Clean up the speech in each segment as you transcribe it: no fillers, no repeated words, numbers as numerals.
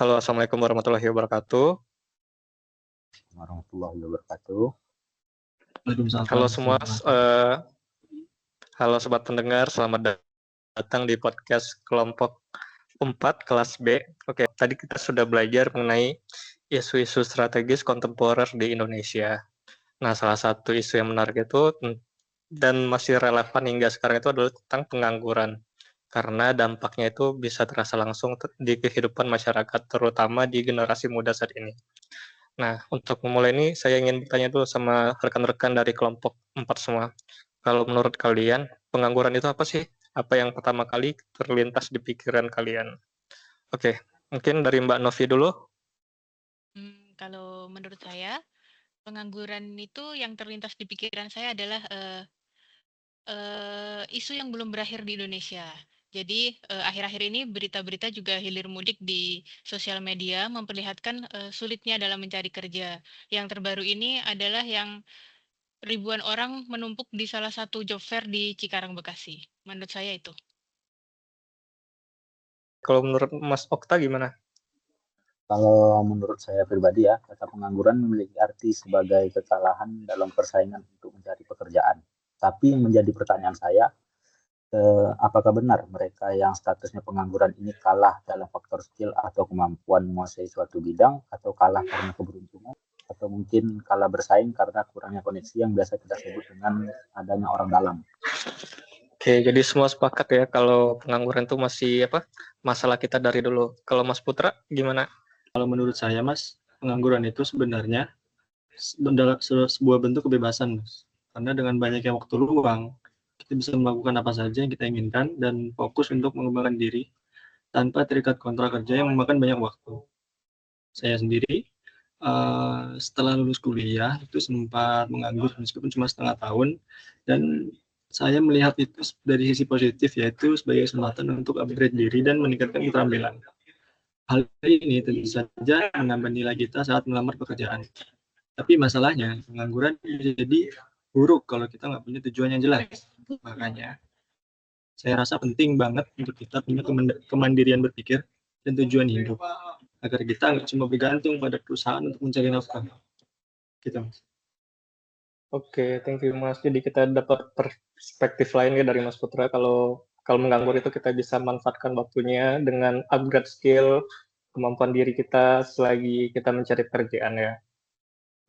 Halo, Assalamualaikum warahmatullahi wabarakatuh. Warahmatullahi wabarakatuh. Halo semua, halo sobat pendengar, selamat datang di podcast kelompok 4 kelas B. Oke, tadi kita sudah belajar mengenai isu-isu strategis kontemporer di Indonesia. Nah, salah satu isu yang menarik itu dan masih relevan hingga sekarang itu adalah tentang pengangguran. Karena dampaknya itu bisa terasa langsung di kehidupan masyarakat, terutama di generasi muda saat ini. Nah, untuk memulai ini saya ingin bertanya dulu sama rekan-rekan dari kelompok 4 semua. Kalau menurut kalian, pengangguran itu apa sih? Apa yang pertama kali terlintas di pikiran kalian? Oke, mungkin dari Mbak Novi dulu. Kalau menurut saya, pengangguran itu yang terlintas di pikiran saya adalah isu yang belum berakhir di Indonesia. Jadi akhir-akhir ini berita-berita juga hilir mudik di sosial media memperlihatkan sulitnya dalam mencari kerja. Yang terbaru ini adalah yang ribuan orang menumpuk di salah satu job fair di Cikarang, Bekasi. Menurut saya itu. Kalau menurut Mas Okta gimana? Kalau menurut saya pribadi ya, kata pengangguran memiliki arti sebagai kekalahan dalam persaingan untuk mencari pekerjaan. Tapi yang menjadi pertanyaan saya, apakah benar mereka yang statusnya pengangguran ini kalah dalam faktor skill atau kemampuan menguasai suatu bidang, atau kalah karena keberuntungan, atau mungkin kalah bersaing karena kurangnya koneksi yang biasa kita sebut dengan adanya orang dalam. Oke, jadi semua sepakat ya kalau pengangguran itu masih masalah kita dari dulu. Kalau Mas Putra gimana? Kalau menurut saya, Mas, pengangguran itu sebenarnya sebuah bentuk kebebasan, Mas. Karena dengan banyaknya waktu luang, kita bisa melakukan apa saja yang kita inginkan dan fokus untuk mengembangkan diri tanpa terikat kontrak kerja yang memakan banyak waktu. Saya sendiri, setelah lulus kuliah, itu sempat menganggur meskipun cuma setengah tahun, dan saya melihat itu dari sisi positif, yaitu sebagai kesempatan untuk upgrade diri dan meningkatkan keterampilan. Hal ini tentu saja menambah nilai kita saat melamar pekerjaan. Tapi masalahnya, pengangguran jadi buruk kalau kita nggak punya tujuan yang jelas. Makanya, saya rasa penting banget untuk kita punya kemandirian berpikir dan tujuan hidup. Agar kita nggak cuma bergantung pada perusahaan untuk mencari nafkah. Gitu, Mas. Oke, thank you Mas. Jadi kita dapat perspektif lain ya dari Mas Putra. Kalau menganggur itu kita bisa manfaatkan waktunya dengan upgrade skill, kemampuan diri kita selagi kita mencari pekerjaan ya.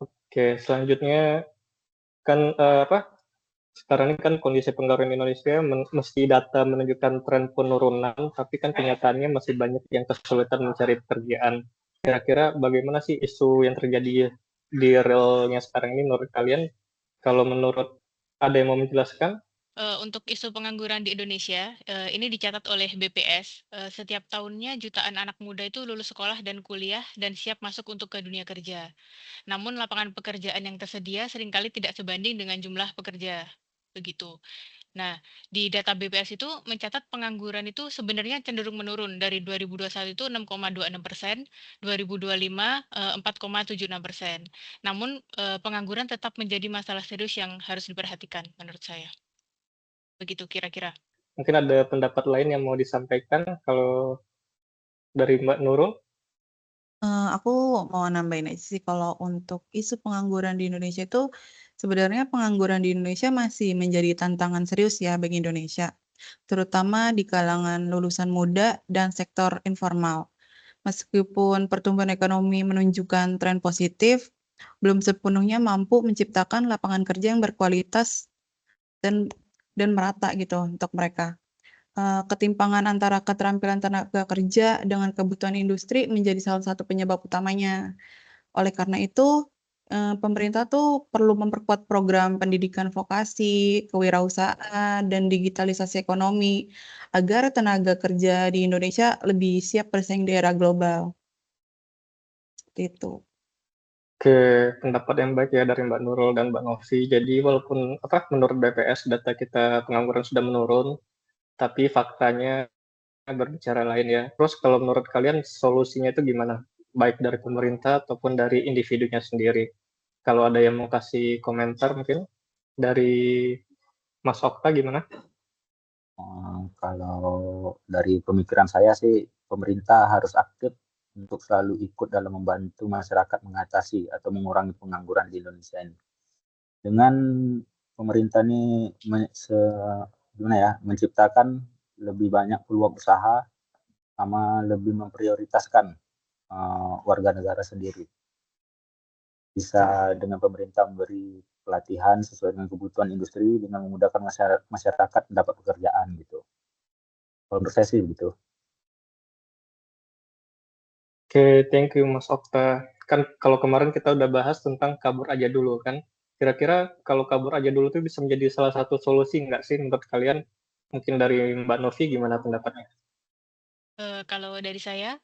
Oke, selanjutnya kan sekarang ini kan kondisi pengangguran Indonesia meski data menunjukkan tren penurunan, tapi kan kenyataannya masih banyak yang kesulitan mencari pekerjaan. Kira-kira bagaimana sih isu yang terjadi di realnya sekarang ini menurut kalian? Kalau menurut ada yang mau menjelaskan? Untuk isu pengangguran di Indonesia, ini dicatat oleh BPS. Setiap tahunnya jutaan anak muda itu lulus sekolah dan kuliah dan siap masuk untuk ke dunia kerja. Namun lapangan pekerjaan yang tersedia seringkali tidak sebanding dengan jumlah pekerja. Begitu. Nah, di data BPS itu mencatat pengangguran itu sebenarnya cenderung menurun dari 2021 itu 6,26%, 2025 4,76%. Namun pengangguran tetap menjadi masalah serius yang harus diperhatikan menurut saya. Begitu kira-kira. Mungkin ada pendapat lain yang mau disampaikan kalau dari Mbak Nurul? Aku mau nambahin aja sih kalau untuk isu pengangguran di Indonesia itu, sebenarnya pengangguran di Indonesia masih menjadi tantangan serius ya bagi Indonesia, terutama di kalangan lulusan muda dan sektor informal. Meskipun pertumbuhan ekonomi menunjukkan tren positif, belum sepenuhnya mampu menciptakan lapangan kerja yang berkualitas dan merata gitu untuk mereka. Ketimpangan antara keterampilan tenaga kerja dengan kebutuhan industri menjadi salah satu penyebab utamanya. Oleh karena itu, pemerintah tuh perlu memperkuat program pendidikan vokasi, kewirausahaan, dan digitalisasi ekonomi agar tenaga kerja di Indonesia lebih siap bersaing di era global. Seperti itu. Oke, pendapat yang baik ya dari Mbak Nurul dan Mbak Novi. Jadi walaupun menurut BPS data kita pengangguran sudah menurun, tapi faktanya berbicara lain ya. Terus kalau menurut kalian solusinya itu gimana? Baik dari pemerintah ataupun dari individunya sendiri. Kalau ada yang mau kasih komentar mungkin dari Mas Okta gimana? Kalau dari pemikiran saya sih, pemerintah harus aktif untuk selalu ikut dalam membantu masyarakat mengatasi atau mengurangi pengangguran di Indonesia ini. Dengan pemerintah ini menciptakan lebih banyak peluang usaha sama lebih memprioritaskan warga negara sendiri. Bisa dengan pemerintah memberi pelatihan sesuai dengan kebutuhan industri dengan memudahkan masyarakat mendapat pekerjaan gitu. Kalau menurut saya sih begitu. Oke, thank you Mas Okta. Kan kalau kemarin kita udah bahas tentang kabur aja dulu kan. Kira-kira kalau kabur aja dulu itu bisa menjadi salah satu solusi nggak sih menurut kalian? Mungkin dari Mbak Novi gimana pendapatnya? Kalau dari saya,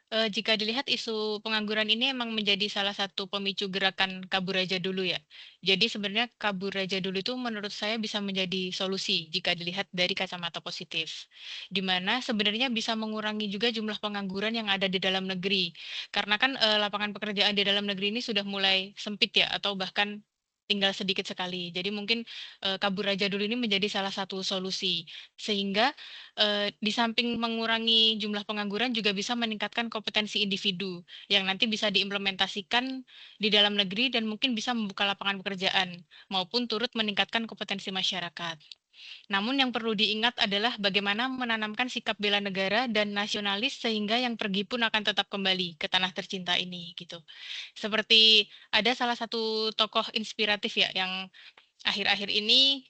jika dilihat isu pengangguran ini emang menjadi salah satu pemicu gerakan kabur aja dulu ya. Jadi sebenarnya kabur aja dulu itu menurut saya bisa menjadi solusi jika dilihat dari kacamata positif. Di mana sebenarnya bisa mengurangi juga jumlah pengangguran yang ada di dalam negeri. Karena kan lapangan pekerjaan di dalam negeri ini sudah mulai sempit ya atau bahkan tinggal sedikit sekali. Jadi mungkin kabur aja dulu ini menjadi salah satu solusi. Sehingga di samping mengurangi jumlah pengangguran juga bisa meningkatkan kompetensi individu yang nanti bisa diimplementasikan di dalam negeri dan mungkin bisa membuka lapangan pekerjaan maupun turut meningkatkan kompetensi masyarakat. Namun yang perlu diingat adalah bagaimana menanamkan sikap bela negara dan nasionalis sehingga yang pergi pun akan tetap kembali ke tanah tercinta ini gitu. Seperti ada salah satu tokoh inspiratif ya yang akhir-akhir ini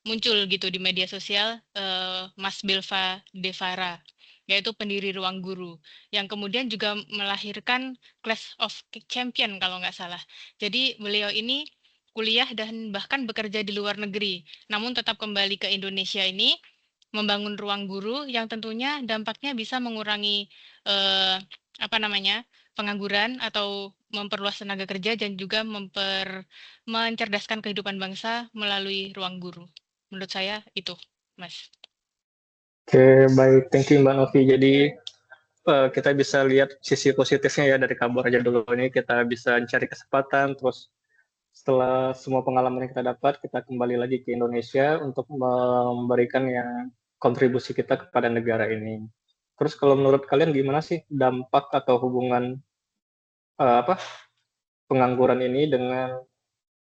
muncul gitu di media sosial, Mas Belva Devara, yaitu pendiri Ruang Guru, yang kemudian juga melahirkan Clash of Champion kalau nggak salah. Jadi beliau ini kuliah dan bahkan bekerja di luar negeri, namun tetap kembali ke Indonesia ini membangun ruang guru yang tentunya dampaknya bisa mengurangi apa namanya pengangguran atau memperluas tenaga kerja dan juga mencerdaskan kehidupan bangsa melalui ruang guru. Menurut saya itu, Mas. Oke, baik. Thank you Mbak Novi. Jadi kita bisa lihat sisi positifnya ya dari kabur aja dulu ini. Kita bisa cari kesempatan, terus setelah semua pengalaman yang kita dapat, kita kembali lagi ke Indonesia untuk memberikan yang kontribusi kita kepada negara ini. Terus kalau menurut kalian gimana sih dampak atau hubungan apa pengangguran ini dengan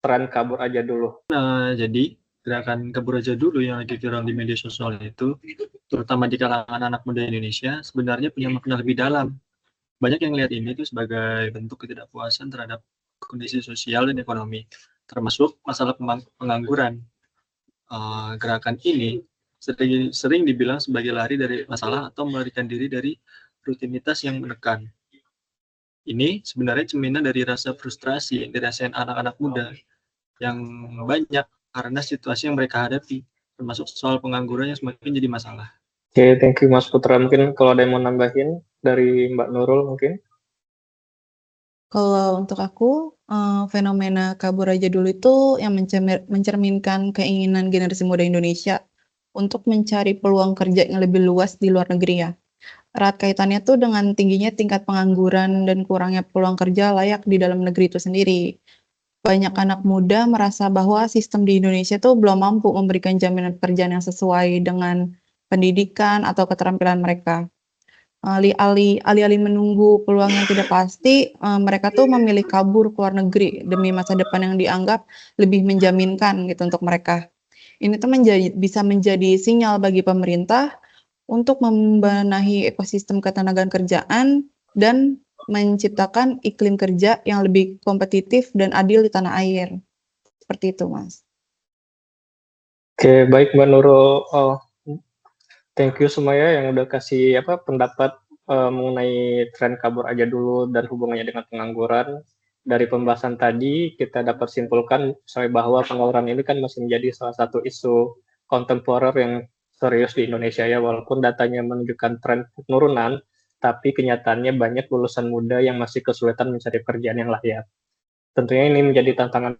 tren kabur aja dulu? Nah, jadi gerakan kabur aja dulu yang lagi viral di media sosial itu, terutama di kalangan anak muda Indonesia, sebenarnya punya makna lebih dalam. Banyak yang lihat ini tuh sebagai bentuk ketidakpuasan terhadap kondisi sosial dan ekonomi, termasuk masalah pengangguran. Gerakan ini sering dibilang sebagai lari dari masalah atau melarikan diri dari rutinitas yang menekan. Ini sebenarnya cerminan dari rasa frustrasi yang dirasain anak-anak muda yang banyak karena situasi yang mereka hadapi, termasuk soal pengangguran yang semakin jadi masalah. Oke, thank you Mas Putra. Mungkin kalau ada yang mau nambahin dari Mbak Nurul mungkin? Kalau untuk aku, fenomena kabur aja dulu itu yang mencerminkan keinginan generasi muda Indonesia untuk mencari peluang kerja yang lebih luas di luar negeri ya. Erat kaitannya tuh dengan tingginya tingkat pengangguran dan kurangnya peluang kerja layak di dalam negeri itu sendiri. Banyak anak muda merasa bahwa sistem di Indonesia tuh belum mampu memberikan jaminan pekerjaan yang sesuai dengan pendidikan atau keterampilan mereka. Alih-alih menunggu peluang yang tidak pasti, mereka tuh memilih kabur ke luar negeri demi masa depan yang dianggap lebih menjaminkan gitu untuk mereka. Ini tuh bisa menjadi sinyal bagi pemerintah untuk membenahi ekosistem ketenagaan kerjaan dan menciptakan iklim kerja yang lebih kompetitif dan adil di tanah air. Seperti itu, Mas. Oke, baik Mbak Nurul. Thank you semuanya yang udah kasih pendapat mengenai tren kabur aja dulu dan hubungannya dengan pengangguran. Dari pembahasan tadi kita dapat simpulkan bahwa pengangguran ini kan masih menjadi salah satu isu kontemporer yang serius di Indonesia ya, walaupun datanya menunjukkan tren penurunan, tapi kenyataannya banyak lulusan muda yang masih kesulitan mencari pekerjaan yang layak. Tentunya ini menjadi tantangan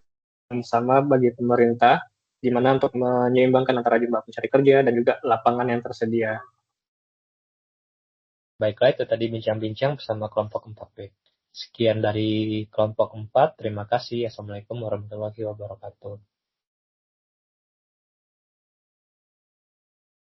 sama bagi pemerintah, di mana untuk menyeimbangkan antara jumlah pencari kerja dan juga lapangan yang tersedia. Baiklah, itu tadi bincang-bincang bersama kelompok 4B. Sekian dari kelompok 4, terima kasih. Assalamualaikum warahmatullahi wabarakatuh.